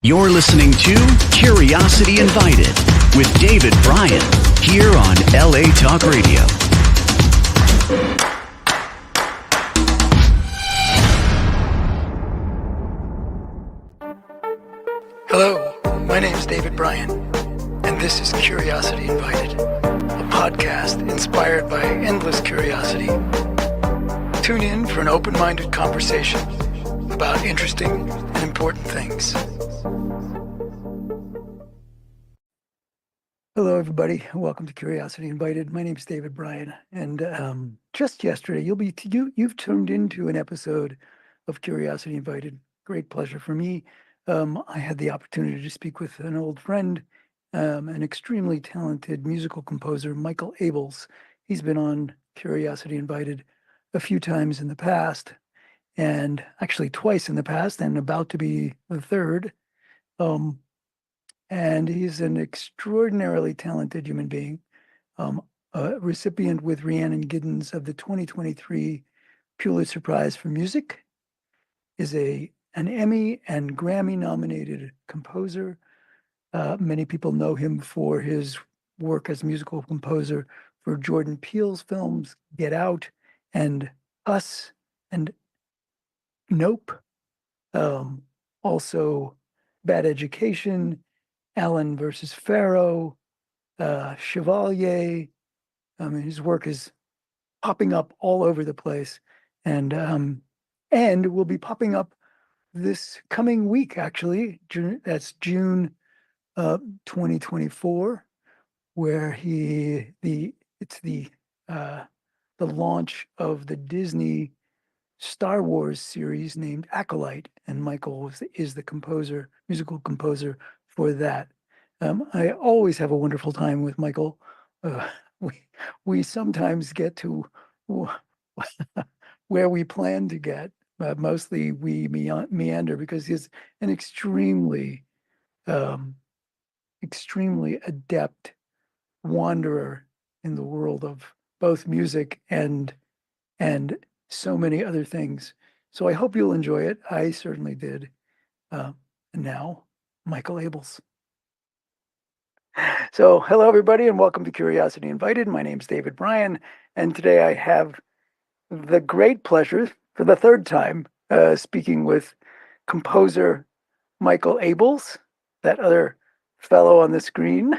You're listening to Curiosity Invited with David Bryan here on LA Talk Radio. Hello, my name is David Bryan, and this is Curiosity Invited, a podcast inspired by endless curiosity. Tune in for an open-minded conversation about interesting and important things. Hello, everybody. Welcome to Curiosity Invited. My name is David Bryan, and just yesterday, you've tuned into an episode of Curiosity Invited. Great pleasure for me. I had the opportunity to speak with an old friend, an extremely talented musical composer, Michael Abels. He's been on Curiosity Invited a few times in the past, and actually twice in the past, and about to be the third. And he's an extraordinarily talented human being, a recipient with Rhiannon Giddens of the 2023 Pulitzer Prize for Music, is an Emmy and Grammy nominated composer. Many people know him for his work as musical composer for Jordan Peele's films Get Out and Us and Nope. Also Bad Education, Allen versus Farrow, Chevalier. His work is popping up all over the place, and will be popping up this coming week. Actually, that's June 2024, where it's the launch of the Disney Star Wars series named Acolyte, and Michael is the musical composer for that. I always have a wonderful time with Michael. We sometimes get to where we plan to get, but mostly we meander because he's an extremely adept wanderer in the world of both music and so many other things. So I hope you'll enjoy it. I certainly did. And now, Michael Abels. So hello, everybody, and welcome to Curiosity Invited. My name's David Bryan, and today I have the great pleasure, for the third time, speaking with composer Michael Abels, that other fellow on the screen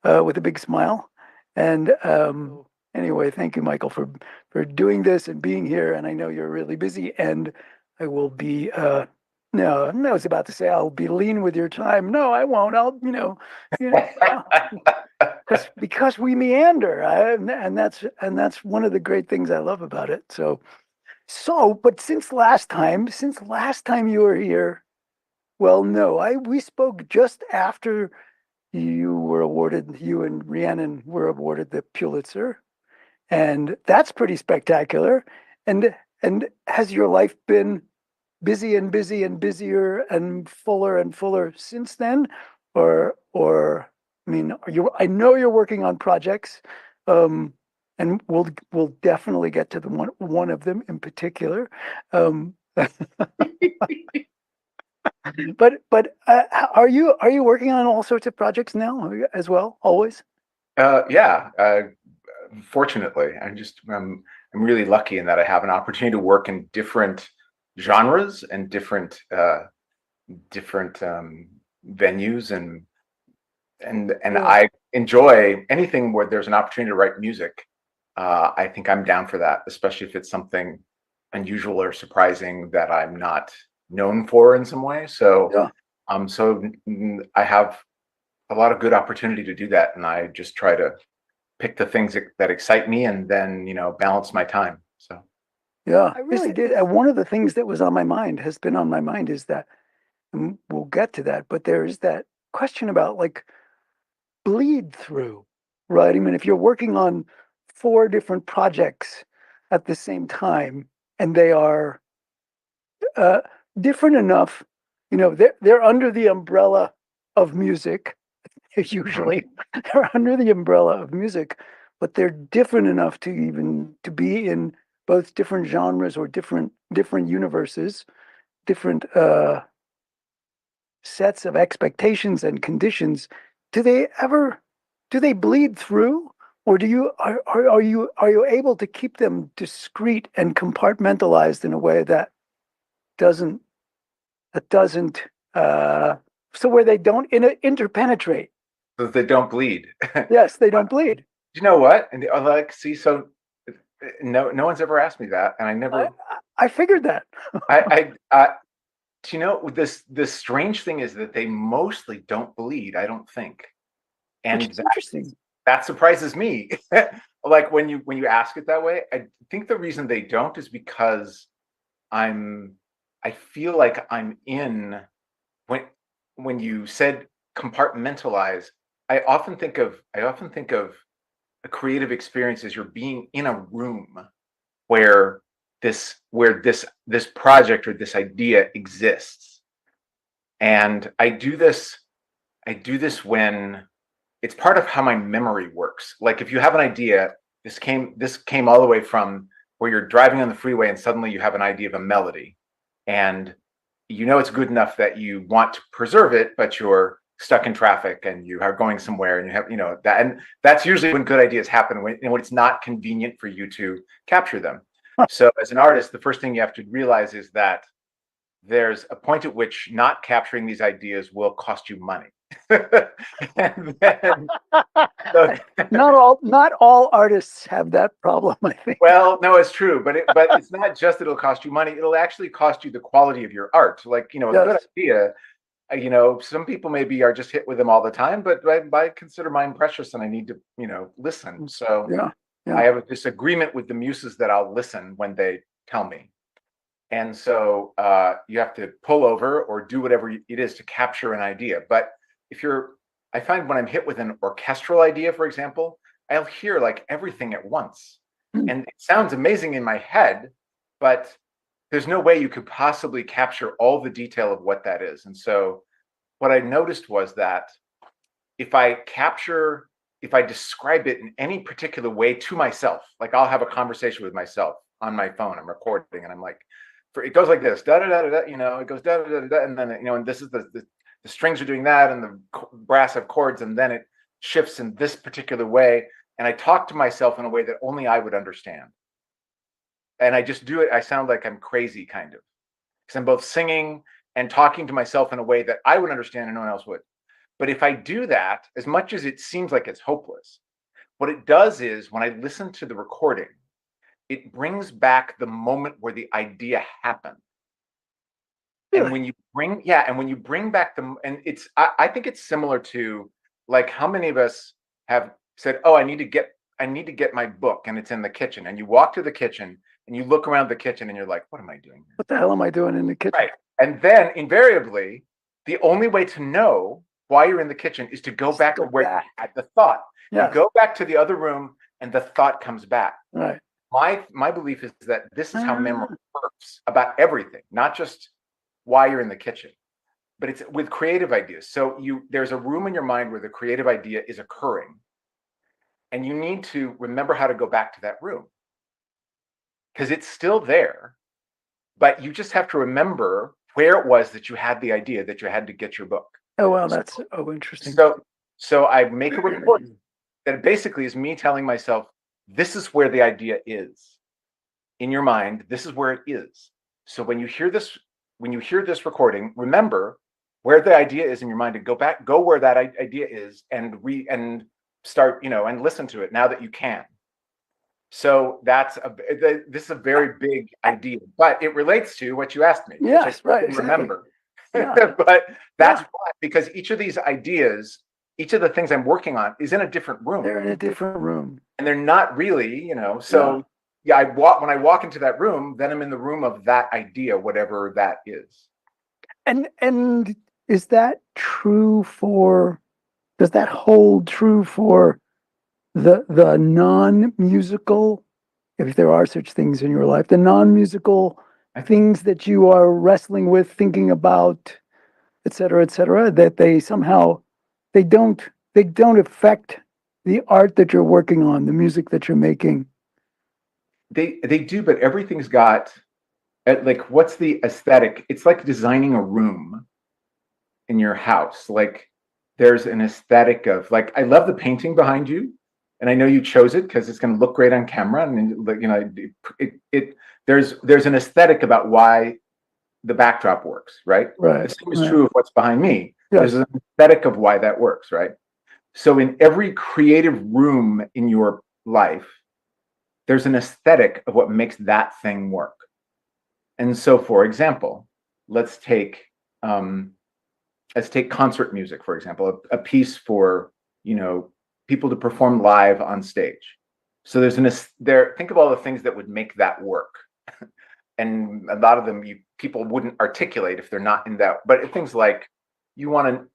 with a big smile. And anyway, thank you, Michael, for doing this and being here. And I know you're really busy, and I will be no, I was about to say I'll be lean with your time. No, I won't. Because we meander, and that's one of the great things I love about it. But since last time you were here, well, no, we spoke just after you and Rhiannon were awarded the Pulitzer, and that's pretty spectacular. And has your life been busy and busy and busier and fuller since then, or I mean, I know you're working on projects, and we'll definitely get to the one of them in particular. But are you working on all sorts of projects now as well? Always? Yeah. Fortunately, I'm really lucky in that I have an opportunity to work in different genres and different venues, and I enjoy anything where there's an opportunity to write music. I think I'm down for that, especially if it's something unusual or surprising that I'm not known for in some way. So I have a lot of good opportunity to do that, and I just try to pick the things that excite me and then balance my time. So yeah, I really did. One of the things that has been on my mind is that, and we'll get to that, but there is that question about like bleed through, right? I mean, if you're working on 4 different projects at the same time and they are different enough, they're under the umbrella of music. Usually they're under the umbrella of music, but they're different enough to be in both different genres or different universes, different sets of expectations and conditions, do they bleed through, or are you able to keep them discrete and compartmentalized in a way doesn't that doesn't so where they don't interpenetrate? So that they don't bleed. Yes, they don't bleed. You know what? And like, see, so no one's ever asked me that, and I never. I figured that. You know, this strange thing is that they mostly don't bleed. I don't think, and Which is interesting. that surprises me. Like when you ask it that way, I think the reason they don't is because I feel like I'm in when you said compartmentalize. I often think of a creative experience as you're being in a room where this project or this idea exists. And I do this when it's part of how my memory works. Like if you have an idea, this came all the way from where you're driving on the freeway and suddenly you have an idea of a melody, and you know it's good enough that you want to preserve it, but you're stuck in traffic and you are going somewhere and you have, that, and that's usually when good ideas happen, when it's not convenient for you to capture them. So as an artist, the first thing you have to realize is that there's a point at which not capturing these ideas will cost you money. And then, so, not all artists have that problem, I think. well, no, it's true, but it's not just that it'll cost you money, it'll actually cost you the quality of your art. Like, a good idea, some people maybe are just hit with them all the time, but I consider mine precious and I need to, listen. So yeah. I have a disagreement with the muses that I'll listen when they tell me. And so you have to pull over or do whatever it is to capture an idea. But I find when I'm hit with an orchestral idea, for example, I'll hear like everything at once. And it sounds amazing in my head, but there's no way you could possibly capture all the detail of what that is. And so what I noticed was that if I describe it in any particular way to myself, like I'll have a conversation with myself on my phone, I'm recording and I'm like, it goes like this, da da da da, it goes da da da da, and then and this is the strings are doing that, and the brass have chords, and then it shifts in this particular way, and I talk to myself in a way that only I would understand, and I just do it. I sound like I'm crazy, kind of, because I'm both singing and talking to myself in a way that I would understand and no one else would. But if I do that, as much as it seems like it's hopeless, what it does is when I listen to the recording, it brings back the moment where the idea happened. Really? And when you bring back I think it's similar to like how many of us have said, oh, I need to get my book, and it's in the kitchen, and you walk to the kitchen and you look around the kitchen and you're like, what am I doing here? What the hell am I doing in the kitchen? Right. And then invariably, the only way to know why you're in the kitchen is to go back to where you had the thought. Yes. You go back to the other room and the thought comes back. Right. My belief is that this is how memory works about everything, not just why you're in the kitchen, but it's with creative ideas. So there's a room in your mind where the creative idea is occurring, and you need to remember how to go back to that room because it's still there, but you just have to remember where it was that you had the idea that you had to get your book. Oh, well, that's interesting. So I make a report that basically is me telling myself, this is where the idea is in your mind. This is where it is. So when you hear this recording, remember where the idea is in your mind, and go where that idea is, and start, and listen to it now that you can. So this is a very big idea, but it relates to what you asked me. Yes, right. Exactly. Remember, yeah. But that's why, because each of these ideas, each of the things I'm working on is in a different room. They're in a different room, and they're not really, So when I walk into that room, then I'm in the room of that idea, whatever that is. And is that true does that hold true for the non-musical, if there are such things in your life, the non-musical things that you are wrestling with, thinking about, et cetera, that they somehow they don't affect the art that you're working on, the music that you're making? They do, but everything's got, like, what's the aesthetic? It's like designing a room in your house. Like there's an aesthetic of like, I love the painting behind you, and I know you chose it because it's going to look great on camera, and there's an aesthetic about why the backdrop works, right? The Right. same is Right. true of what's behind me. There's Yes. an aesthetic of why that works, right? So in every creative room in your life, there's an aesthetic of what makes that thing work. And so, for example, let's take um, let's take concert music, for example, a piece for people to perform live on stage. So think of all the things that would make that work, and a lot of them people wouldn't articulate if they're not in that. But things like you want to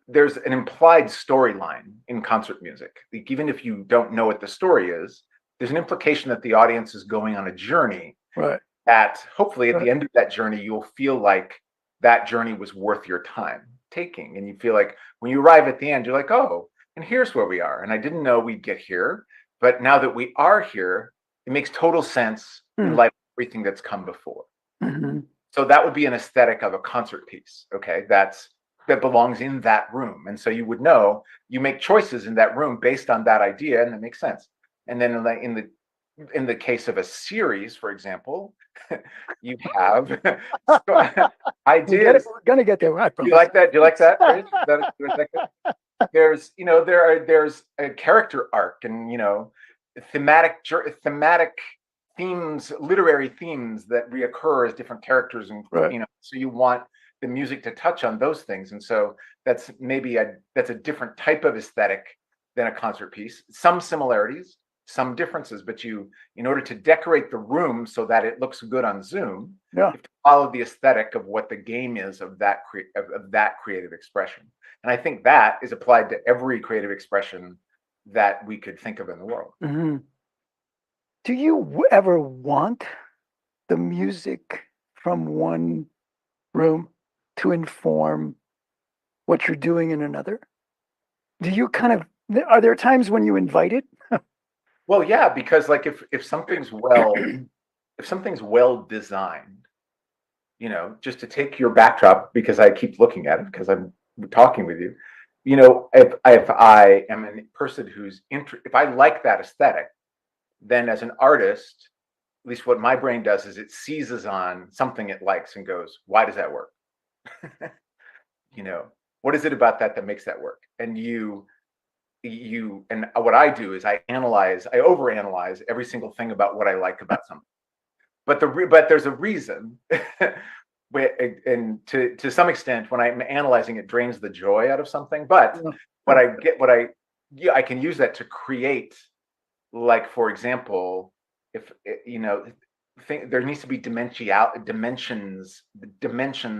there's an implied storyline in concert music. Like, even if you don't know what the story is, there's an implication that the audience is going on a journey. Right. That hopefully at Right. the end of that journey, you'll feel like that journey was worth your time taking. And you feel like when you arrive at the end, you're like, oh, and here's where we are. And I didn't know we'd get here. But now that we are here, it makes total sense in light of everything that's come before. Mm-hmm. So that would be an aesthetic of a concert piece. Okay. That belongs in that room. And so you would know you make choices in that room based on that idea, and it makes sense. And then in the case of a series, for example, you have ideas. We're gonna get there. Right. Do you like that? Do you like that? There's there's a character arc, and thematic themes, literary themes that reoccur as different characters, and Right. so you want the music to touch on those things. And so that's a different type of aesthetic than a concert piece. Some similarities, some differences, but in order to decorate the room so that it looks good on Zoom, you have to follow the aesthetic of what the game is of that creative expression. And I think that is applied to every creative expression that we could think of in the world. Mm-hmm. Do you ever want the music from one room to inform what you're doing in another? Do you are there times when you invite it? Well, yeah, because like if something's well designed, just to take your backdrop, because I keep looking at it because I'm talking with you, if I am a person if I like that aesthetic, then as an artist, at least what my brain does is it seizes on something it likes and goes, why does that work? What is it about that makes that work? And and what I do is I overanalyze every single thing about what I like about something. But there's a reason. And to some extent, when I'm analyzing, it drains the joy out of something. But I can use that to create, like, for example, if there needs to be dimensions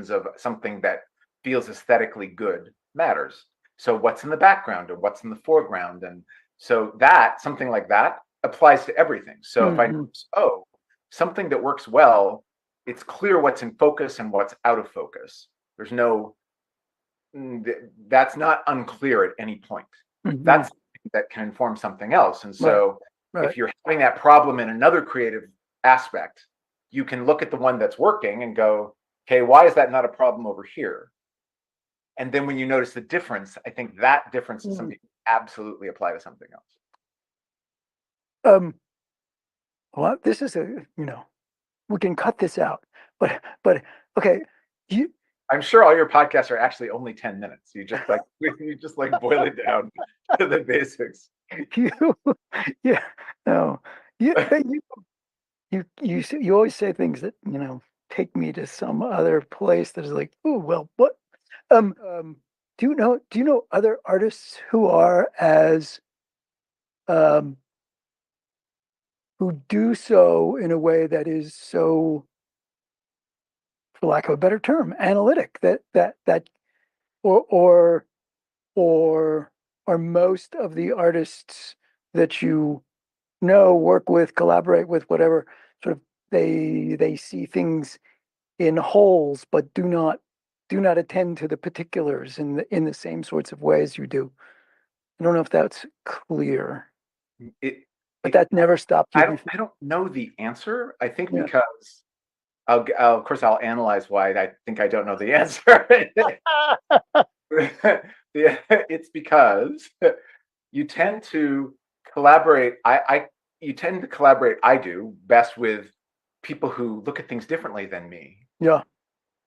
of something that feels aesthetically good matters. So what's in the background or what's in the foreground, and so that something like that applies to everything. So if I know, something that works well, it's clear what's in focus and what's out of focus. That's not unclear at any point. That's that can inform something else. And so if you're having that problem in another creative aspect, you can look at the one that's working and go, okay, why is that not a problem over here? And then when you notice the difference, I think that difference is something you absolutely apply to something else. Well, this is we can cut this out, but okay, I'm sure all your podcasts are actually only 10 minutes. You just boil it down to the basics. Yeah, no, you always say things that take me to some other place that is like, oh well, what? Do you know other artists who are as who do so in a way that is so, for lack of a better term, analytic, or are most of the artists that work with, collaborate with, whatever, sort of they see things in wholes, but do not attend to the particulars in the same sorts of ways you do. I don't know if that's clear, but that never stopped you. I don't know the answer. I think because of course, I'll analyze why I think I don't know the answer. It's because you tend to collaborate. You tend to collaborate. I do best with people who look at things differently than me, Yeah.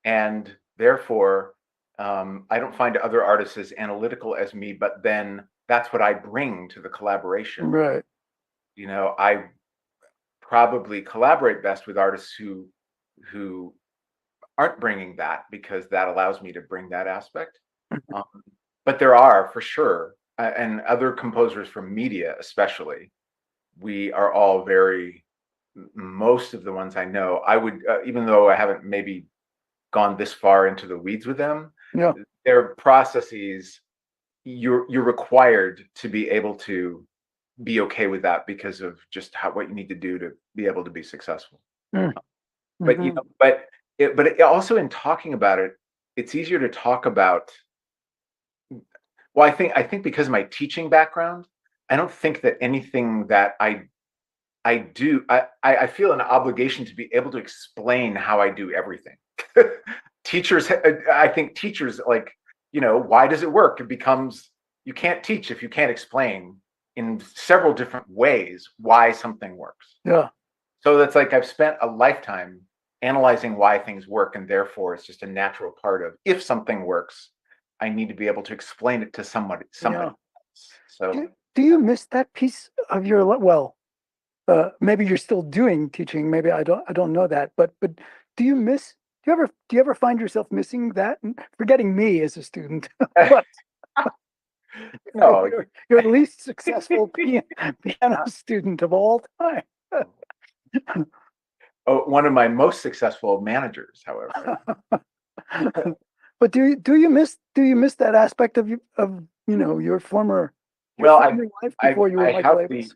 and therefore, I don't find other artists as analytical as me. But then that's what I bring to the collaboration. Right. I probably collaborate best with artists who aren't bringing that, because that allows me to bring that aspect. Um, but there are, for sure, and other composers from media, especially, we are all most of the ones I know, I would, even though I haven't maybe gone this far into the weeds with them, Yeah. their processes, you're required to be able to be okay with that because of just what you need to do to be able to be successful. But Mm-hmm. it also, in talking about it, it's easier to talk about. Well, I think because of my teaching background, I don't think that anything that I do, I feel an obligation to be able to explain how I do everything. Teachers, I think teachers, like, why does it work? It becomes, you can't teach if you can't explain in several different ways why something works. Yeah. So that's like, I've spent a lifetime analyzing why things work, and therefore it's just a natural part of, if something works, I need to be able to explain it to somebody Yeah. else. So Do you miss that piece of your well? Maybe you're still doing teaching. Maybe I don't know that. But do you miss? Do you ever find yourself missing that? Forgetting me as a student, but no. you're the least successful piano student of all time. Oh, one of my most successful managers, however. But do you miss that aspect of your former Well, life before you were I Michael have Avis?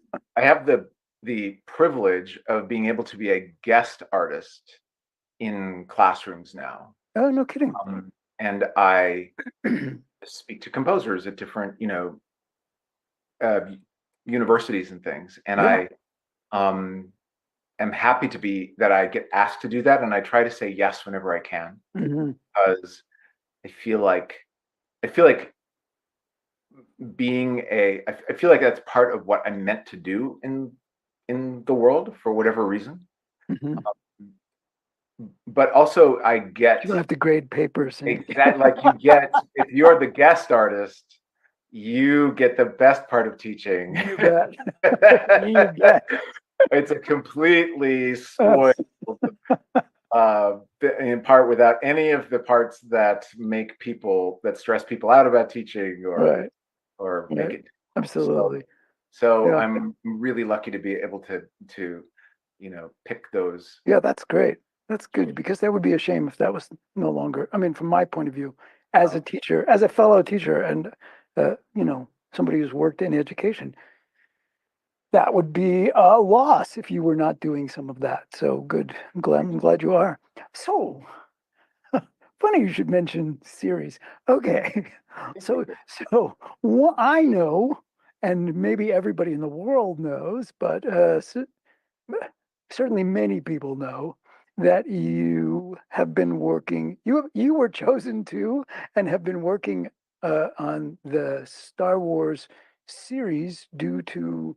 the privilege of being able to be a guest artist in classrooms now, Oh, no kidding. and I speak to composers at different uh, universities and things, and Yeah. I um, am happy to be that I get asked to do that, and I try to say yes whenever I can, Hmm. because I feel like I feel like I feel like that's part of what I'm meant to do in the world for whatever reason. Hmm. But also, I You get don't have to grade papers and exactly, like, you get, if you're the guest artist, you get the best part of teaching. you bet. You bet. It's a completely spoiled, in part, without any of the parts that stress people out about teaching, Right. or make Right. it difficult. Absolutely. So Yeah. I'm really lucky to be able to pick those. Yeah, that's great. That's good because that would be a shame if that was no longer. I mean, from my point of view, as a teacher, as a fellow teacher, and somebody who's worked in education, that would be a loss if you were not doing some of that. So good. I'm glad you are. So funny you should mention series. Okay. So what I know, and maybe everybody in the world knows, but certainly many people know that you have been working. You were chosen to and have been working on the Star Wars series due to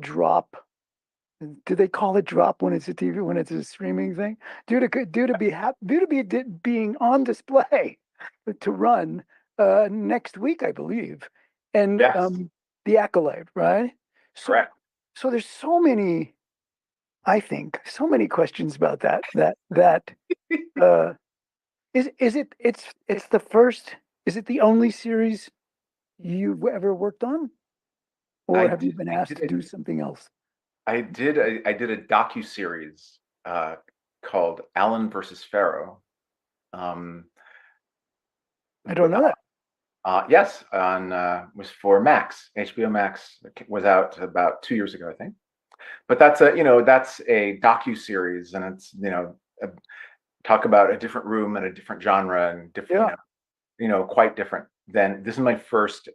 drop. Do they call it drop when it's a TV, when it's a streaming thing? Being on display to run next week, I believe, and Yes, the Acolyte, right? So correct. so there's so many, I think, so many questions about that. Uh, it's the first. Is it the only series you've ever worked on, or have you been I asked did to it. do something else? I did a docu-series called Allen versus Pharaoh. Um, I don't know that. yes, on was for Max, HBO Max. It was out about 2 years ago, I think. But that's a docu-series, and it's a, talk about a different room and a different genre, and different, Yeah, quite different than, this is my first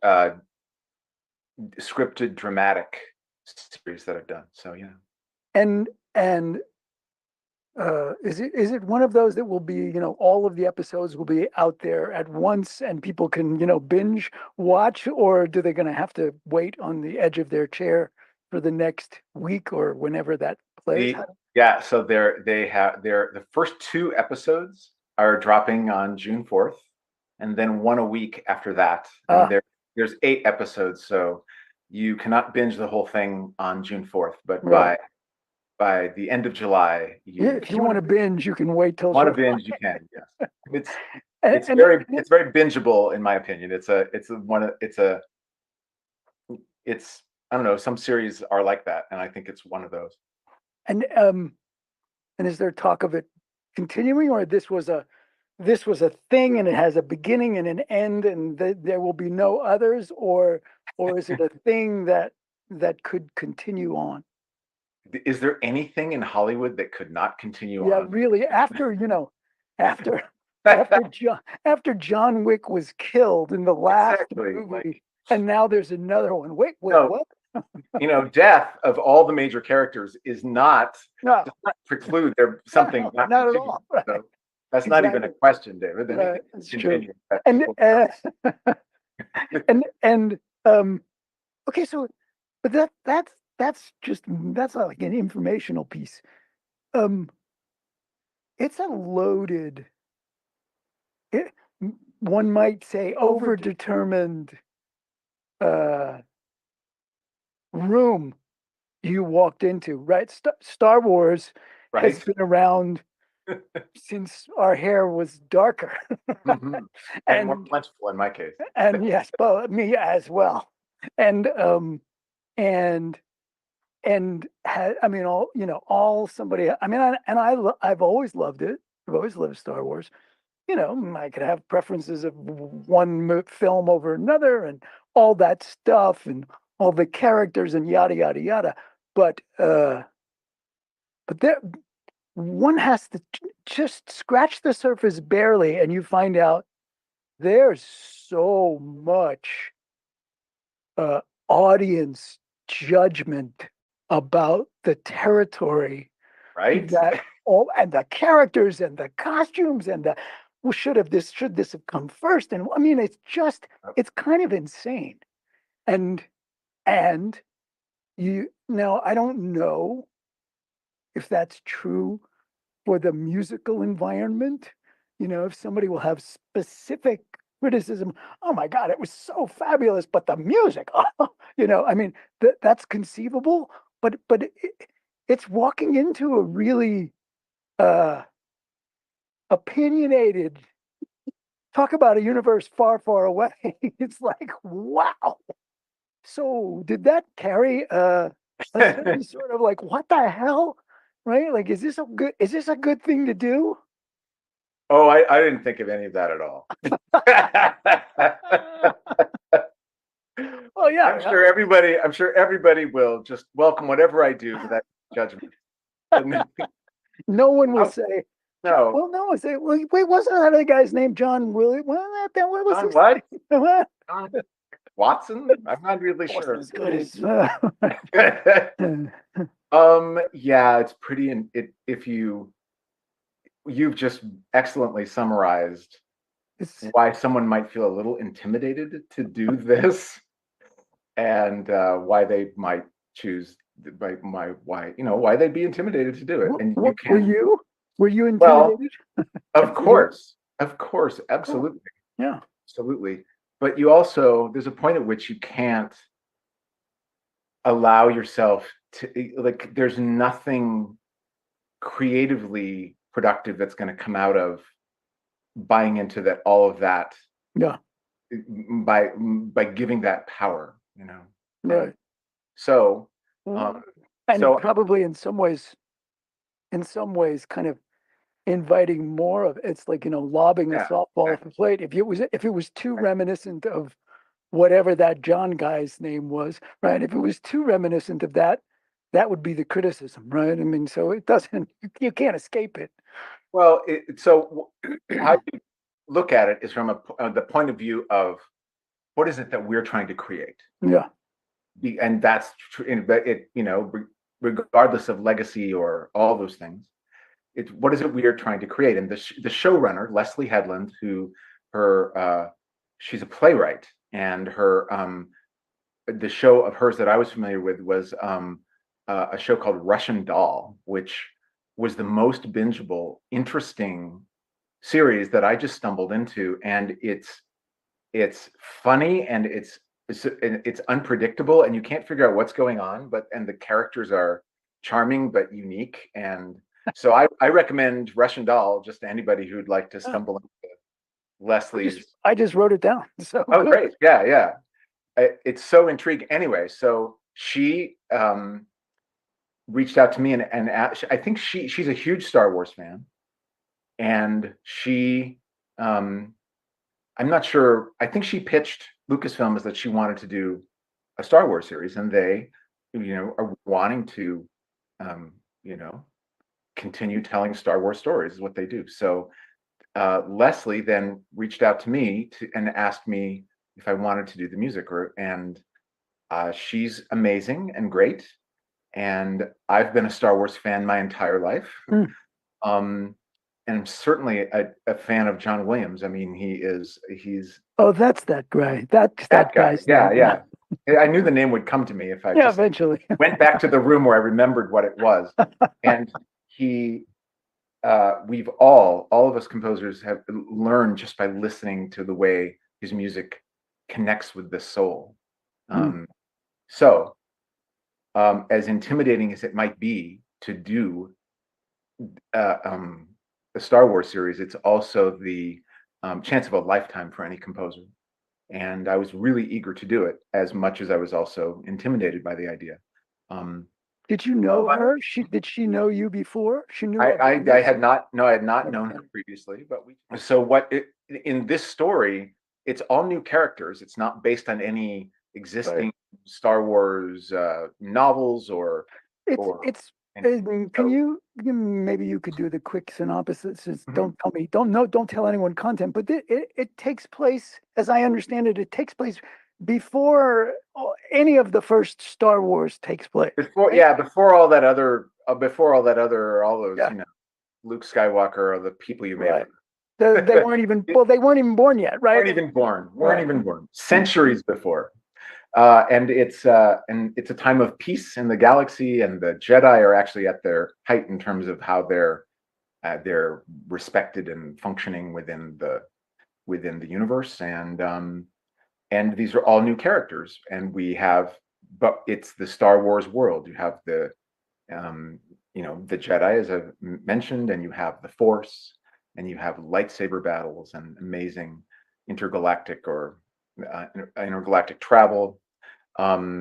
scripted dramatic series that I've done. So yeah. and Is it one of those that will be, all of the episodes will be out there at once and people can, binge watch, or do they going to have to wait on the edge of their chair for the next week or whenever that plays? Yeah, so the first two episodes are dropping on June 4th, and then one a week after that. And Ah, there's 8 episodes, so you cannot binge the whole thing on June 4th, but right. by the end of July, Yeah, you if if you you want to binge, you can wait till want to July. binge, you can. Yes. It's And, it's and, very it's very bingeable in my opinion. It's I don't know, some series are like that, and I think it's one of those. and um and is there talk of it continuing, or this was a thing and it has a beginning and an end, and there will be no others, or is it a thing that could continue on? Is there anything in Hollywood that could not continue Yeah, on? really. After after John Wick was killed in the last Exactly. Like, movie, and now there's another one. Wait, no, what? death of all the major characters No, does not preclude there something no, not not at continuing. all. Right, So that's not even a exactly. question, David. Anything Right, that's true. continues that And people. and okay, so but that's not like an informational piece. Um, it's a loaded, it, one might say, overdetermined uh room you walked into, right? Star Wars has Right? been around since our hair was darker, Mhm. And more and plentiful in my case. yes, but me as well, and and I mean, all somebody. I mean, I've always loved it. I've always loved Star Wars. I could have preferences of one film over another, and all that stuff, and all the characters, and yada yada yada. But there, one has to just scratch the surface barely, and you find out there's so much uh, audience judgment about the territory, Right? that all, and the characters and the costumes, and the, well, should this have come first? And I mean, it's kind of insane. And and I don't know if that's true for the musical environment. If somebody will have specific criticism, oh my God, it was so fabulous, but the music, I mean, that's conceivable, but it's walking into a really uh, opinionated, talk about a universe far, far away. It's like, wow. So did that carry a certain sort of like, what the hell? Right? Like, is this a good thing to do? Oh, I didn't think of any of that at all. Oh yeah, I'm sure everybody will just welcome whatever I do without judgment. And no one will oh, say, no, well, no one say, well, wait, wasn't that other guy's name John Willie? Well, what was John his what? name? What? John Watson? I'm not really Wasn't sure. as good as. Yeah, it's pretty. If you've just excellently summarized It's why someone might feel a little intimidated to do this, and why they might choose why they'd be intimidated to do it. And you were can, you well, intimidated? of course, Cool. absolutely, Yeah. absolutely. But you also, there's a point at which you can't allow yourself to, like, there's nothing creatively productive that's going to come out of buying into that, all of that, Yeah. by giving that power, Right. so Mm. um And so probably in some ways, kind of inviting more of it's like, lobbing a yeah, softball off exactly. a plate. If it was too reminiscent of whatever that John guy's name was, right? If it was too reminiscent of that, that would be the criticism, right? I mean, so it doesn't, you can't escape it. Well, how you look at it is from the point of view of what is it that we're trying to create. Yeah. And that's true, but regardless of legacy or all those things, what is it we are trying to create? And the showrunner, Leslie Headland, she's a playwright, and the show of hers that I was familiar with was a show called Russian Doll, which was the most bingeable, interesting series that I just stumbled into, and it's funny, and it's unpredictable, and you can't figure out what's going on, and the characters are charming but unique. And so I recommend Russian Doll just to anybody who'd like to stumble into Leslie's. I just wrote it down. So oh, great. Yeah. It's so intriguing. Anyway, so she reached out to me and asked, I think she's a huge Star Wars fan, and I'm not sure. I think she pitched Lucasfilm as that she wanted to do a Star Wars series, and they, are wanting to, continue telling Star Wars stories is what they do. So Leslie then reached out to me and asked me if I wanted to do the music, and she's amazing and great. And I've been a Star Wars fan my entire life. And I'm certainly a fan of John Williams. I mean, he's oh, that's that guy. That's that guy. guy's name. Yeah. I knew the name would come to me if I just eventually went back to the room where I remembered what it was. And we've all of us composers have learned just by listening to the way his music connects with the soul. So as intimidating as it might be to do the Star Wars series, it's also the chance of a lifetime for any composer. And I was really eager to do it, as much as I was also intimidated by the idea. Did you know her? Did she know you before? She knew. I had not. No, I had not known her previously. But in this story, it's all new characters. It's not based on any existing Star Wars novels or. Maybe you could do the quick synopsis. Don't tell me. Don't tell anyone content. But it takes place, as I understand it, before any of the first Star Wars takes place. Before all those Luke Skywalker or the people you made. They weren't even born yet, right? Weren't even born. Centuries before. And it's a time of peace in the galaxy, and the Jedi are actually at their height in terms of how they're respected and functioning within the universe. And these are all new characters, and but it's the Star Wars world. You have the Jedi, as I've mentioned, and you have the Force, and you have lightsaber battles and amazing intergalactic travel. But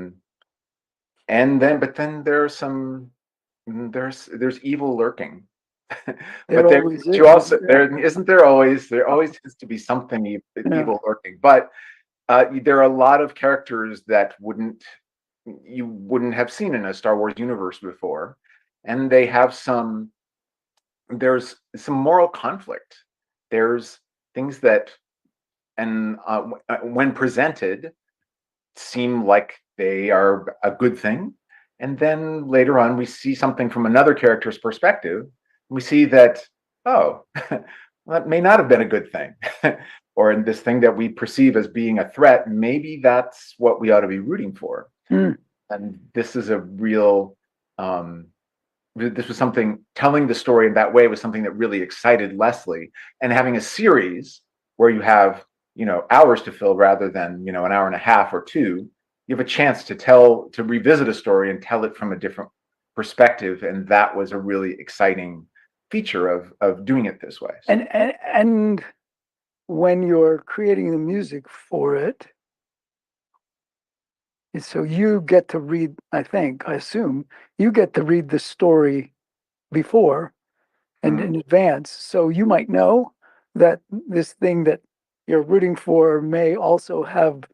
then there's evil lurking. Isn't there always tends to be something evil lurking. But there are a lot of characters that you wouldn't have seen in a Star Wars universe before, and they have there's some moral conflict. There's things that, and when presented, seem like they are a good thing, and then later on we see something from another character's perspective. We see that, well, that may not have been a good thing. Or in this thing that we perceive as being a threat, maybe that's what we ought to be rooting for. And this is a real, this was something, telling the story in that way was something that really excited Leslie. And having a series where you have, hours to fill rather than, an hour and a half or two, you have a chance to revisit a story and tell it from a different perspective. And that was a really exciting feature of doing it this way. And when you're creating the music for it, so you get to read, I assume you get to read the story before and in advance. So you might know that this thing that you're rooting for may also have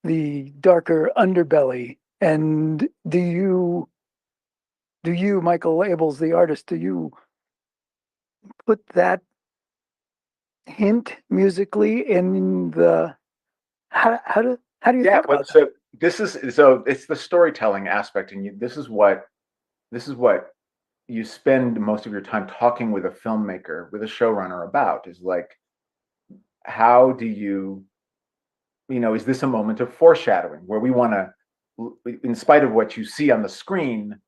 the darker underbelly. And do you, Michael Abels, the artist, do you put that hint musically in the how do you think about that? So it's the storytelling aspect, and this is what you spend most of your time talking with a filmmaker, with a showrunner about is like, how do you, is this a moment of foreshadowing where we want to, in spite of what you see on the screen,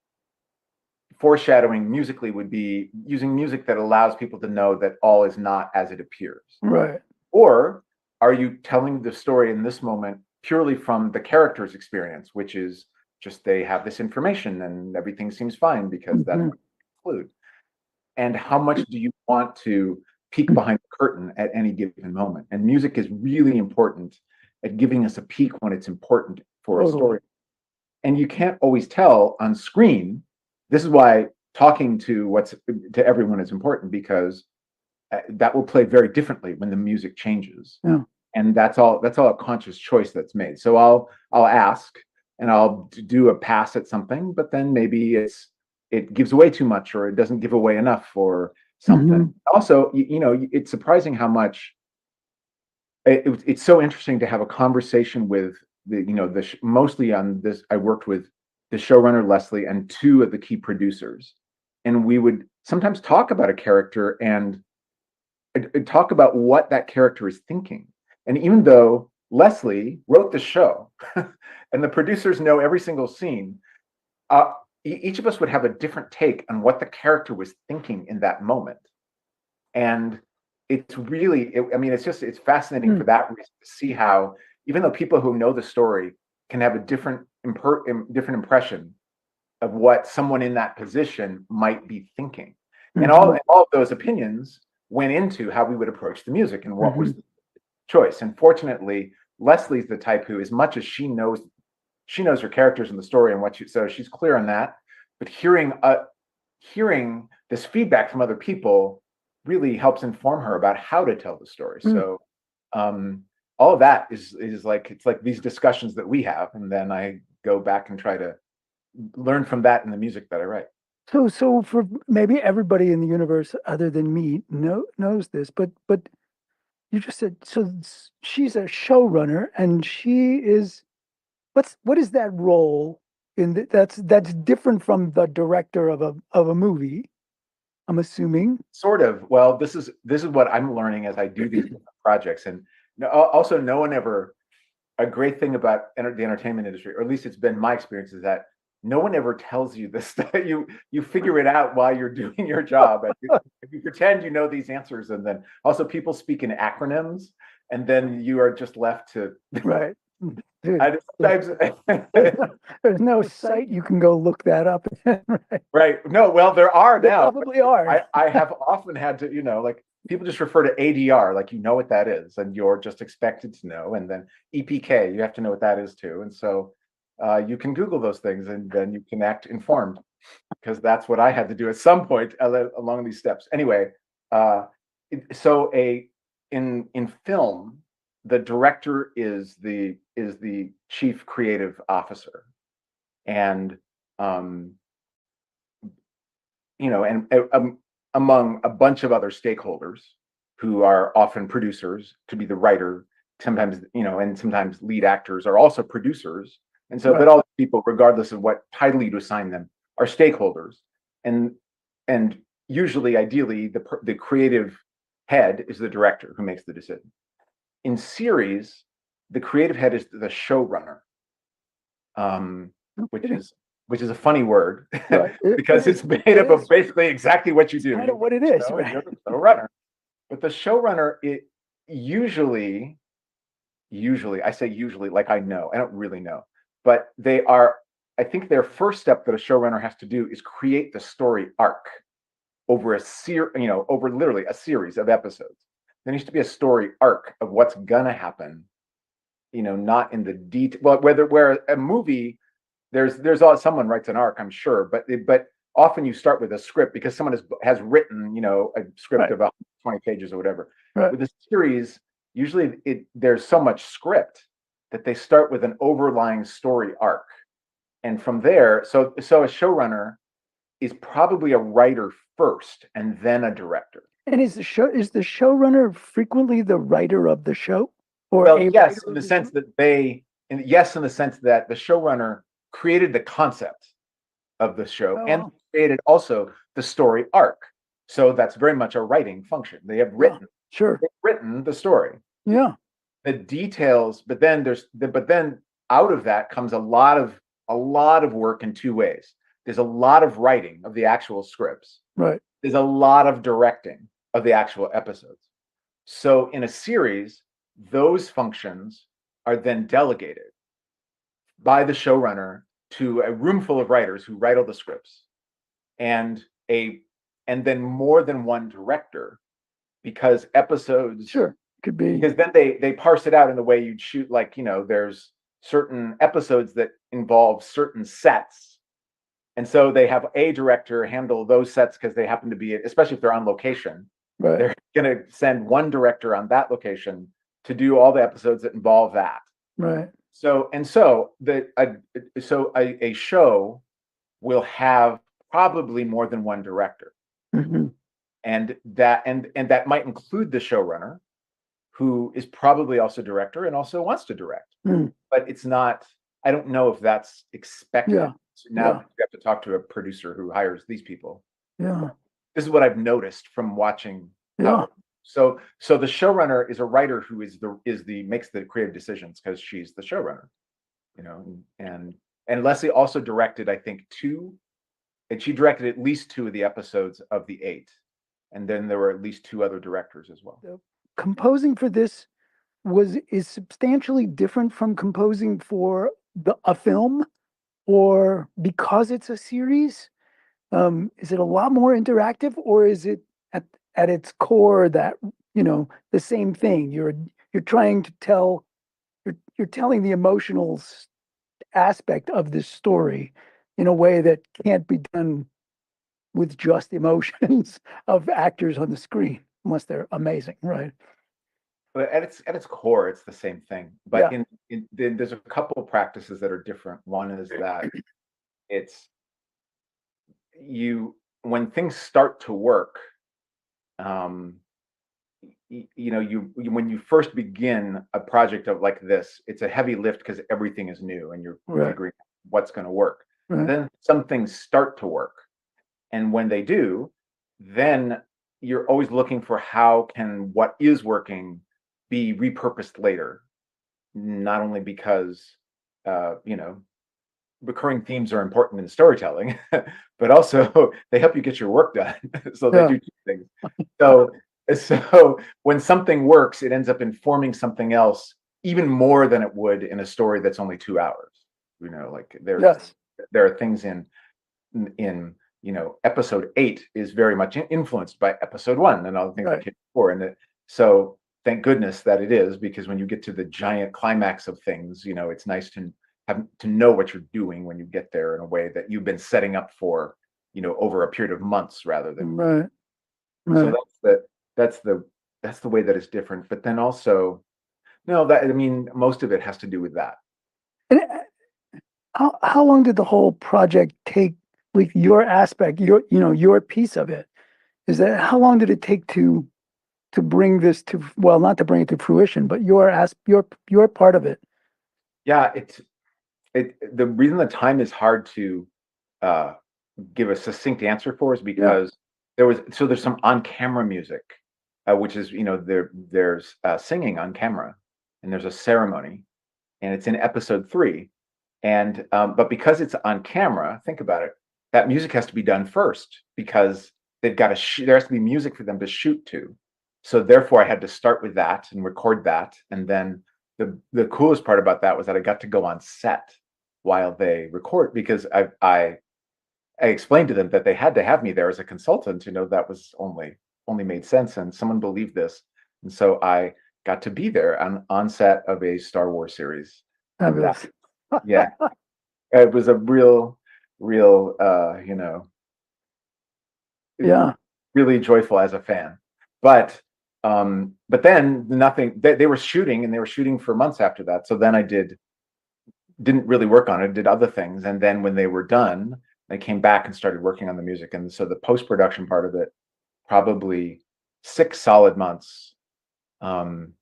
foreshadowing musically would be using music that allows people to know that all is not as it appears. Right. Or are you telling the story in this moment purely from the character's experience, which is just they have this information and everything seems fine because that's what you include. And how much do you want to peek behind the curtain at any given moment? And music is really important at giving us a peek when it's important for a story. And you can't always tell on screen. This is why talking to everyone is important, because that will play very differently when the music changes. Yeah. And that's all a conscious choice that's made. So I'll ask and I'll do a pass at something, but then maybe it gives away too much or it doesn't give away enough for something. Also, it's surprising how much it's so interesting to have a conversation with mostly on this. I worked with the showrunner Leslie and two of the key producers, and we would sometimes talk about a character and talk about what that character is thinking. And even though Leslie wrote the show and the producers know every single scene, each of us would have a different take on what the character was thinking in that moment. And it's really, it's fascinating for that reason to see how, even though people who know the story can have a different impression of what someone in that position might be thinking. And all of those opinions went into how we would approach the music and what was the choice. And fortunately, Leslie's the type who, as much as she knows her characters in the story and so she's clear on that. But hearing this feedback from other people really helps inform her about how to tell the story. So all of that is like, it's like these discussions that we have, and then I go back and try to learn from that in the music that I write. So for maybe everybody in the universe other than me knows this, but you just said, so she's a showrunner, and she is, what is that role that's different from the director of a movie, I'm assuming? Sort of. Well, this is what I'm learning as I do these projects. And also, no one ever, a great thing about the entertainment industry, or at least it's been my experience, is that no one ever tells you this stuff. You figure it out while you're doing your job. You pretend you know these answers, and then also people speak in acronyms, and then you are just left to right. Dude, sometimes there's no site you can go look that up. Right. No, well, there are now. Probably are. I have often had to, like, people just refer to ADR, like, what that is, and you're just expected to know. And then EPK, you have to know what that is too. And so you can Google those things, and then you can act informed, because that's what I had to do at some point along these steps. Anyway, so in film, the director is the chief creative officer, and among a bunch of other stakeholders who are often producers, could be the writer, sometimes, and sometimes lead actors are also producers. And so, but all these people, regardless of what title you assign them, are stakeholders. And usually, ideally, the creative head is the director who makes the decision. In series, the creative head is the showrunner, which is a funny word, because it's made up of basically exactly what you do. Kind of what it is. You're the showrunner. But the showrunner, I say usually, like, I don't really know. But I think their first step that a showrunner has to do is create the story arc over over literally a series of episodes. There needs to be a story arc of what's gonna happen, not in the detail. Well, where a movie, there's someone writes an arc, I'm sure, but often you start with a script because someone has written, a script of 20 pages or whatever. With a series, usually there's so much script that they start with an overlying story arc, and from there, so a showrunner is probably a writer first and then a director. And is the showrunner frequently the writer of the show? Well, yes, in the sense that the showrunner created the concept of the show and created also the story arc. So that's very much a writing function. They have Sure. written the story. Yeah. The details, but then out of that comes a lot of work in two ways. There's a lot of writing of the actual scripts. Right. There's a lot of directing of the actual episodes. So in a series, those functions are then delegated by the showrunner to a room full of writers who write all the scripts, and then more than one director, because episodes Sure. Could be. because then they parse it out in the way you'd shoot, like, there's certain episodes that involve certain sets, and so they have a director handle those sets because they happen to be, especially if they're on location, Right. they're going to send one director on that location to do all the episodes that involve that. Right. So a show will have probably more than one director, Mm-hmm. and that might include the showrunner, who is probably also director and also wants to direct. Mm. But it's not. I don't know if that's expected. Yeah. So now you have to talk to a producer who hires these people. Yeah. This is what I've noticed from watching. Yeah. So the showrunner is a writer who makes the creative decisions because she's the showrunner, and Leslie also directed, I think, she directed at least 2 of the episodes of the 8, and then there were at least 2 other directors as well. Composing for this is substantially different from composing for a film, or because it's a series, is it a lot more interactive, or is it at its core that the same thing? You're trying to tell, you're telling the emotional aspect of this story in a way that can't be done with just emotions of actors on the screen, unless they're amazing, right? But at its core, it's the same thing. But there's a couple of practices that are different. One is that it's when things start to work, when you first begin a project of like this, it's a heavy lift because everything is new and you're figuring out what's going to work. Right. Then some things start to work, and when they do, then you're always looking for how can what is working be repurposed later. Not only because recurring themes are important in storytelling, but also they help you get your work done. So they do 2 things. So when something works, it ends up informing something else even more than it would in a story that's only 2 hours. Like there are things in episode 8 is very much influenced by episode 1 and all the things that came before, and so thank goodness that it is, because when you get to the giant climax of things, it's nice to know what you're doing when you get there in a way that you've been setting up for, over a period of months rather than right. So that's the way that it's different. But then also, most of it has to do with that. And how long did the whole project take? Like your aspect, your piece of it, is that how long did it take to bring this to, well, not to bring it to fruition, but your part of it? Yeah, the reason the time is hard to give a succinct answer for is because there's some on-camera music, which is there's singing on camera, and there's a ceremony, and it's in episode 3, and but because it's on camera, think about it, that music has to be done first because they've got to there has to be music for them to shoot to. So therefore I had to start with that and record that, and then the coolest part about that was that I got to go on set while they record, because I explained to them that they had to have me there as a consultant. That was only made sense, and someone believed this, and so I got to be there on set of a Star Wars series. Yeah, it was a real really joyful as a fan. But then nothing. They were shooting, and they were shooting for months after that. So then I didn't really work on it. Did other things, and then when they were done, they came back and started working on the music. And so the post-production part of it, probably 6 solid months. And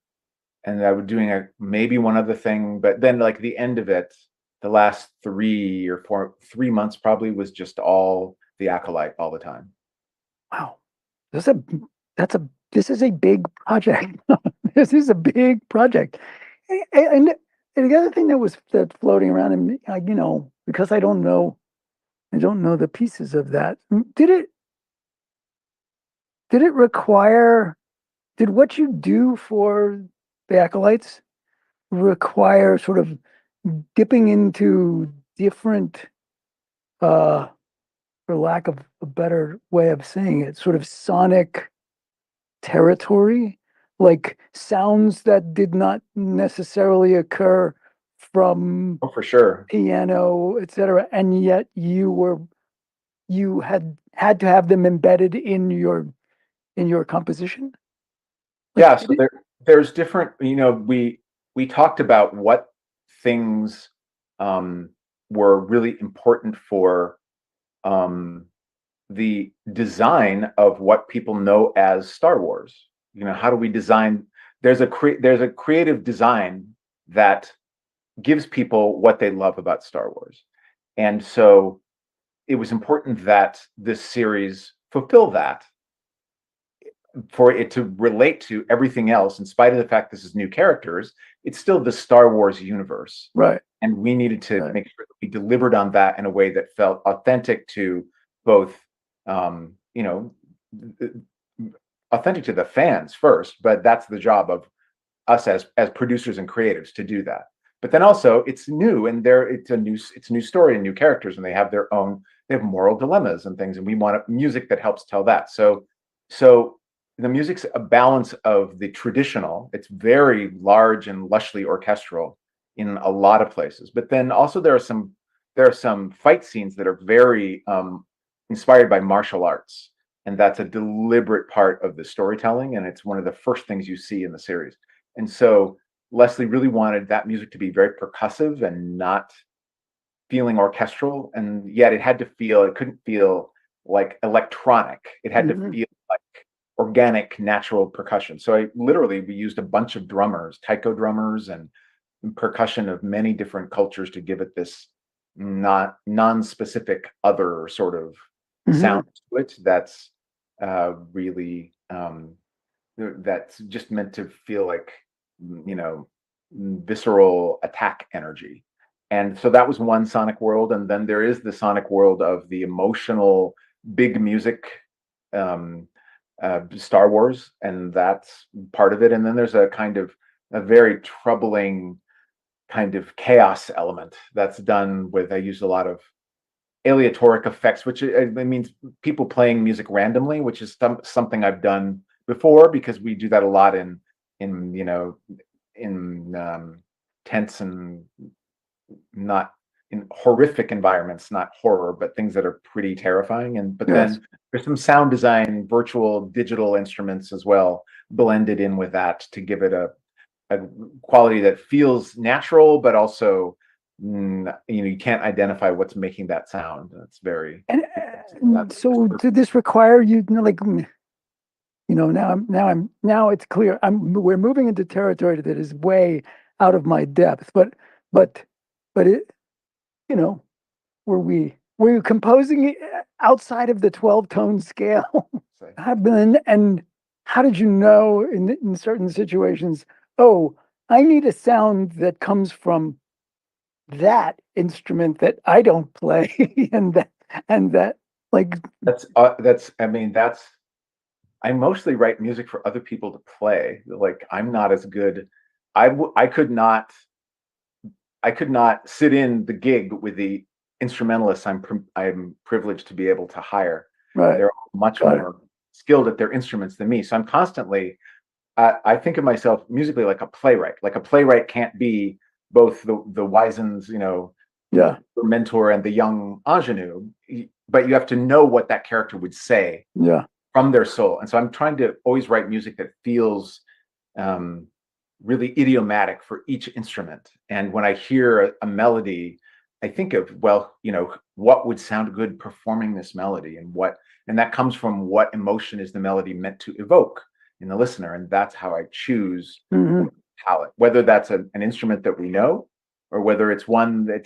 I was doing maybe one other thing, but then like the end of it, the last 3 months probably was just all the Acolyte all the time. Wow. This is a this is a big project. This is a big project. And the other thing that's floating around in me, because I don't know the pieces of that. Did it require, did what you do for the acolytes require sort of dipping into different, uh, for lack of a better way of saying it, sort of sonic territory, like sounds that did not necessarily occur from Oh, for sure. piano, etc., and yet you had to have them embedded in your composition? Like, Yeah, so there's different, we talked about what things um were really important for um the design of what people know as Star Wars. How do we design? There's a creative design that gives people what they love about Star Wars. And so it was important that this series fulfill that, for it to relate to everything else. In spite of the fact this is new characters, it's still the Star Wars universe. right, And we needed to right. make sure that we delivered on that in a way that felt authentic to both, um, you know, authentic to the fans first, but that's the job of us as producers and creatives to do that. But then also it's new, and it's a new story and new characters, and they have moral dilemmas and things, and we want music that helps tell that. So the music's a balance of the traditional. It's very large and lushly orchestral in a lot of places, but then also there are some fight scenes that are very inspired by martial arts, and that's a deliberate part of the storytelling, and it's one of the first things you see in the series. And so Leslie really wanted that music to be very percussive and not feeling orchestral, and yet it couldn't feel like electronic. It had to Mhm. feel like organic, natural percussion. So we used a bunch of drummers, taiko drummers, and percussion of many different cultures to give it this not non-specific other sort of Mhm. sound to it. Really that's just meant to feel like, you know, visceral attack energy. And so that was one sonic world, and then there is the sonic world of the emotional big music, um, Star Wars, and that's part of it. And then there's a very troubling kind of chaos element that's done with. I use a lot of aleatoric effects, which it means people playing music randomly, which is something I've done before, because we do that a lot in you know in tense and not in horrific environments, not horror, but things that are pretty terrifying. But Yes. then there's some sound design, virtual digital instruments as well, blended in with that to give it a quality that feels natural, but also, you can't identify what's making that sound. It's very And that. so did this require you, like, now it's clear. We're moving into territory that is way out of my depth, but, but it, you know, were you composing it outside of the 12 tone scale? And how did you know in certain situations, oh, I need a sound that comes from that instrument that I don't play, and that, like, I mean, I mostly write music for other people to play. Like, I'm not as good. I could not sit in the gig with the instrumentalists I'm privileged to be able to hire. right, They're much got it. more skilled at their instruments than me. So I'm constantly, I think of myself musically like a playwright. Like, a playwright can't be both the Wisen's, Yeah, mentor, and the young ingenue, but you have to know what that character would say yeah. from their soul. And so I'm trying to always write music that feels um, really idiomatic for each instrument. And when I hear a melody, I think of, well, what would sound good performing this melody, and that comes from what emotion is the melody meant to evoke in the listener. And that's how I choose Hmm. palette, whether that's an instrument that we know, or whether it's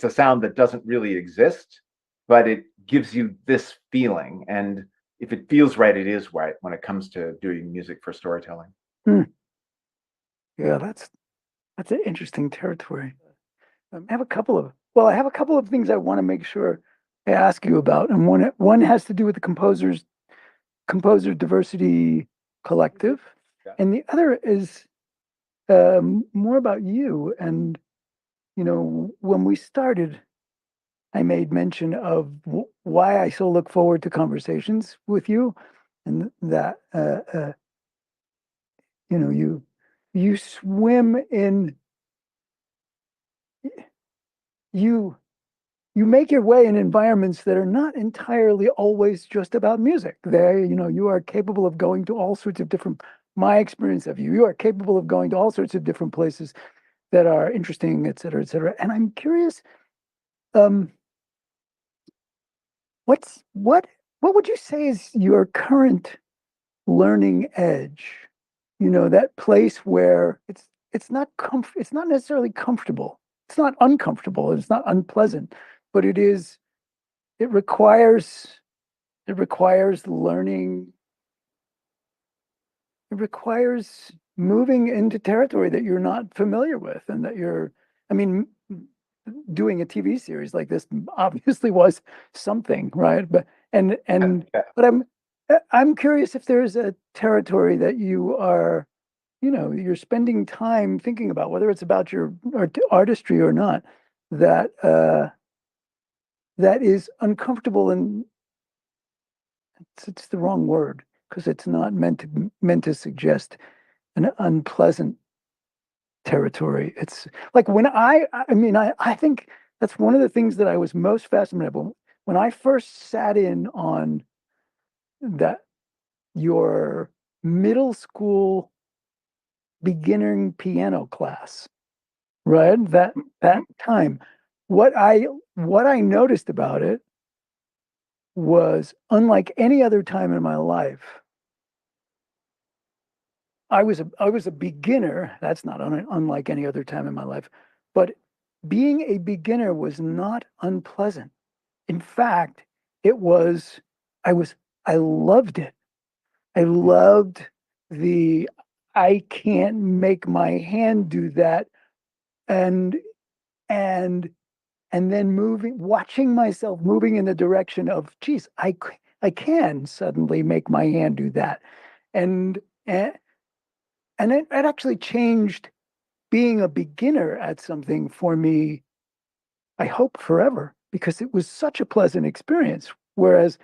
a sound that doesn't really exist, but it gives you this feeling. And if it feels right, it is right when it comes to doing music for storytelling. Hmm. Yeah, that's an interesting territory. I have a couple of things I want to make sure I ask you about, and one has to do with the Composer Diversity Collective, Yeah. and the other is more about you. And when we started, I made mention of why I so look forward to conversations with you, and that you swim in you you make your way in environments that are not entirely always just about music. You are capable of going to all sorts of different, my experience of you are capable of going to all sorts of different places that are interesting, et cetera, et cetera. And I'm curious, um, what would you say is your current learning edge? That place where it's not necessarily comfortable. It's not uncomfortable. It's not unpleasant, but it requires it requires learning. It requires moving into territory that you're not familiar with, and I mean, doing a TV series like this obviously was something, right? But I'm curious if there's a territory that you're spending time thinking about, whether it's about your artistry or not, that that is uncomfortable, and it's the wrong word because it's not meant to suggest an unpleasant territory. It's like I think that's one of the things that I was most fascinated with when I first sat in on that your middle school beginning piano class, right? That time. What I noticed about it was unlike any other time in my life. I was a beginner. That's not unlike any other time in my life, but being a beginner was not unpleasant. In fact, it was. I was. I loved it. I loved the. I can't make my hand do that, and and and then watching myself moving in the direction of, geez, I can suddenly make my hand do that, and and it actually changed being a beginner at something for me, I hope forever, because it was such a pleasant experience. Whereas,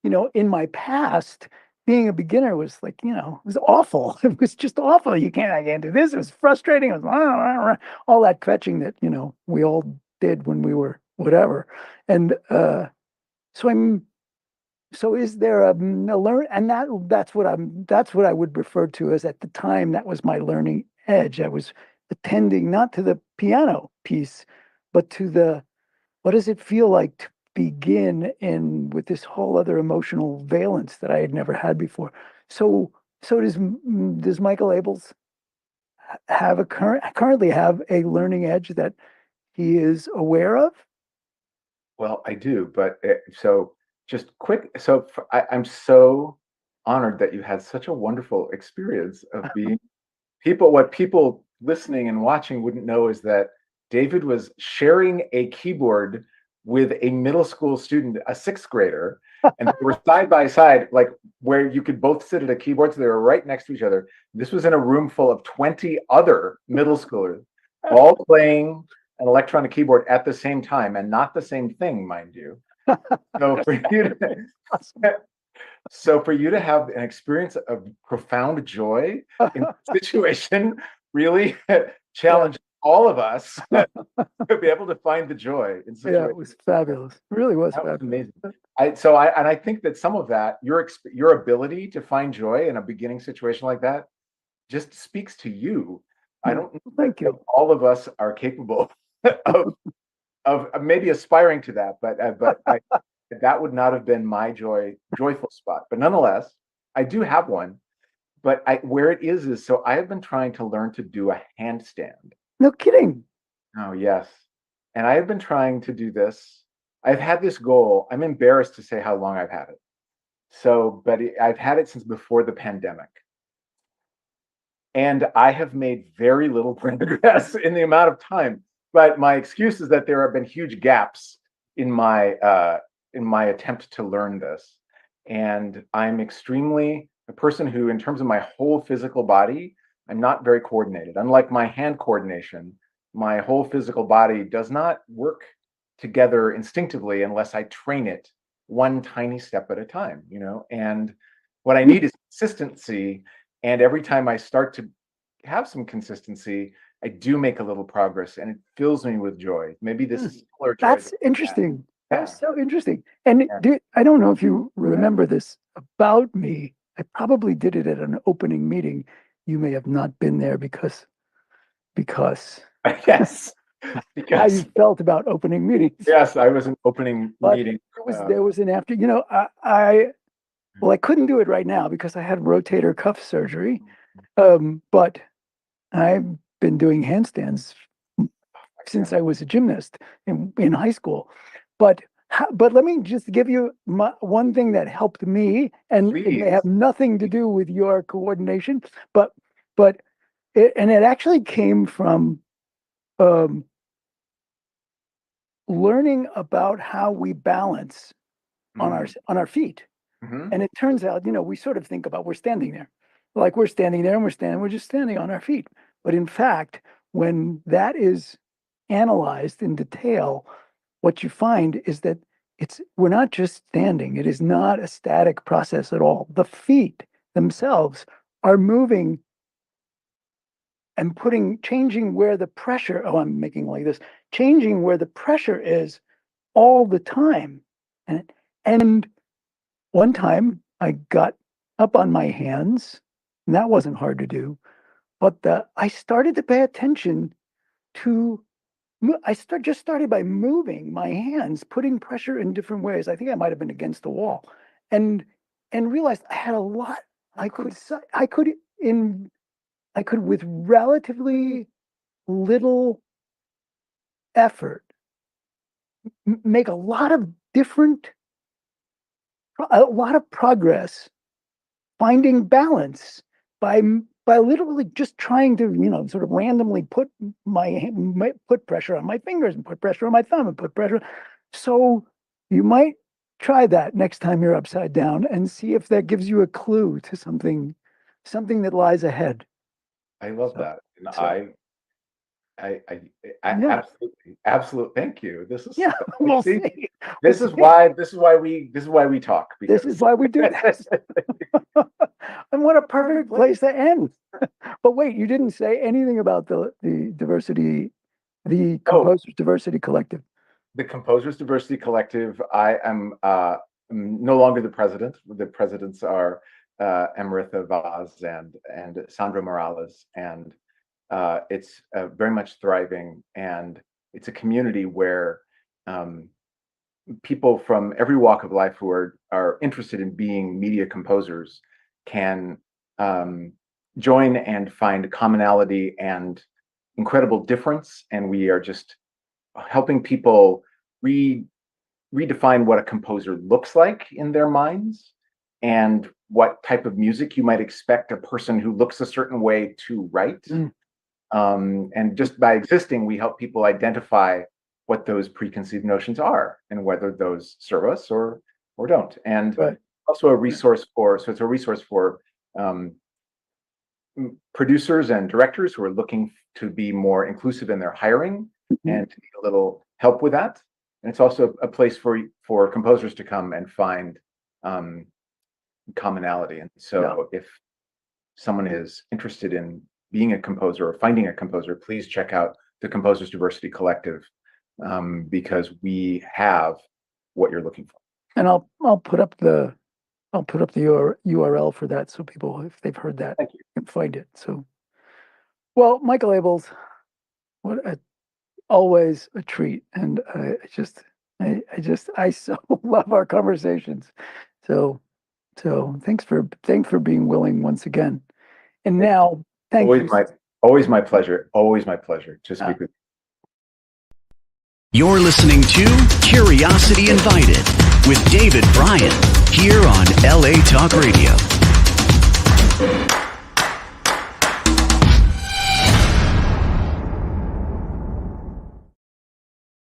in my past, being a beginner was like, it was awful. It was just awful. I can't do this. It was frustrating. It was all that fetching that, we all did when we were whatever. And so I'm so is there a learn, and that's what I would refer to as, at the time, that was my learning edge. I was attending not to the piano piece, but to the, what does it feel like to begin in with this whole other emotional valence that I had never had before. So does Michael Abels currently have a learning edge that he is aware of? Well, I do, but so just quick. So I'm so honored that you had such a wonderful experience of being people. What people listening and watching wouldn't know is that David was sharing a keyboard with a middle school student, a sixth grader, and they were side by side, like where you could both sit at a keyboard. So they were right next to each other. This was in a room full of 20 other middle schoolers, all playing an electronic keyboard at the same time, and not the same thing, mind you. So for you to, so for you to have an experience of profound joy in a situation really Yeah, challenged all of us to be able to find the joy in yeah, it situations. was fabulous. It really was That was fabulous. amazing. I think that some of that, your ability to find joy in a beginning situation like that, just speaks to you. I don't know Thank that you. all of us are capable of maybe aspiring to that, but that would not have been my joyful spot. But nonetheless, I do have one. But where it is so I have been trying to learn to do a handstand. No kidding. Oh yes, and I have been trying to do this. I've had this goal. I'm embarrassed to say how long I've had it. but I've had it since before the pandemic. And I have made very little progress in the amount of time. But my excuse is that there have been huge gaps in my attempt to learn this. And I'm extremely a person who, in terms of my whole physical body, I'm not very coordinated. Unlike my hand coordination, my whole physical body does not work together instinctively unless I train it one tiny step at a time, And what I need is consistency. And every time I start to have some consistency, I do make a little progress, and it fills me with joy. Maybe this is similar joy. That's interesting. Yeah. That's so interesting. And I don't know if you remember this about me. I probably did it at an opening meeting. You may have not been there because Yes, how because you felt about opening meetings. yes, I was an opening But meeting. there was an after. I couldn't do it right now because I had rotator cuff surgery. But I've been doing handstands since I was a gymnast in high school. But let me just give you one thing that helped me, and it may have nothing to do with your coordination, but it actually came from learning about how we balance on our feet. And it turns out, we sort of think about we're standing there, like we're standing there and we're just standing on our feet. But in fact, when that is analyzed in detail, what you find is that we're not just standing. It is not a static process at all. The feet themselves are moving and changing where the pressure, I'm making like this, changing where the pressure is all the time. And one time I got up on my hands, and that wasn't hard to do, but I started to pay attention to, just started by moving my hands, putting pressure in different ways. I think I might have been against the wall, and realized I had a lot. I could with relatively little effort make a lot of progress finding balance by literally just trying to sort of randomly put pressure on my fingers and put pressure on my thumb and put pressure. So you might try that next time you're upside down and see if that gives you a clue to something that lies ahead. I love that. And I absolutely thank you. This is we'll see. This is why we talk. This is why we do this. And what a perfect place to end. But wait, you didn't say anything about the diversity, the Composers Diversity Collective. The Composers Diversity Collective. I am no longer the president. The presidents are Emeritha Vaz and Sandra Morales, and it's very much thriving, and it's a community where people from every walk of life who are interested in being media composers can join and find commonality and incredible difference. And we are just helping people redefine what a composer looks like in their minds, and what type of music you might expect a person who looks a certain way to write. And just by existing, we help people identify what those preconceived notions are and whether those serve us or don't. And also a resource for producers and directors who are looking to be more inclusive in their hiring and to need a little help with that. And it's also a place for composers to come and find commonality. And so if someone is interested in being a composer or finding a composer, please check out the Composers Diversity Collective, because we have what you're looking for. And I'll put up the URL for that, so people, if they've heard that, can find it. So, well, Michael Abels, always a treat, and I so love our conversations. So thanks for being willing once again. And now, thank you. Always my pleasure to speak with you. You're listening to Curiosity Invited with David Bryan, here on LA Talk Radio.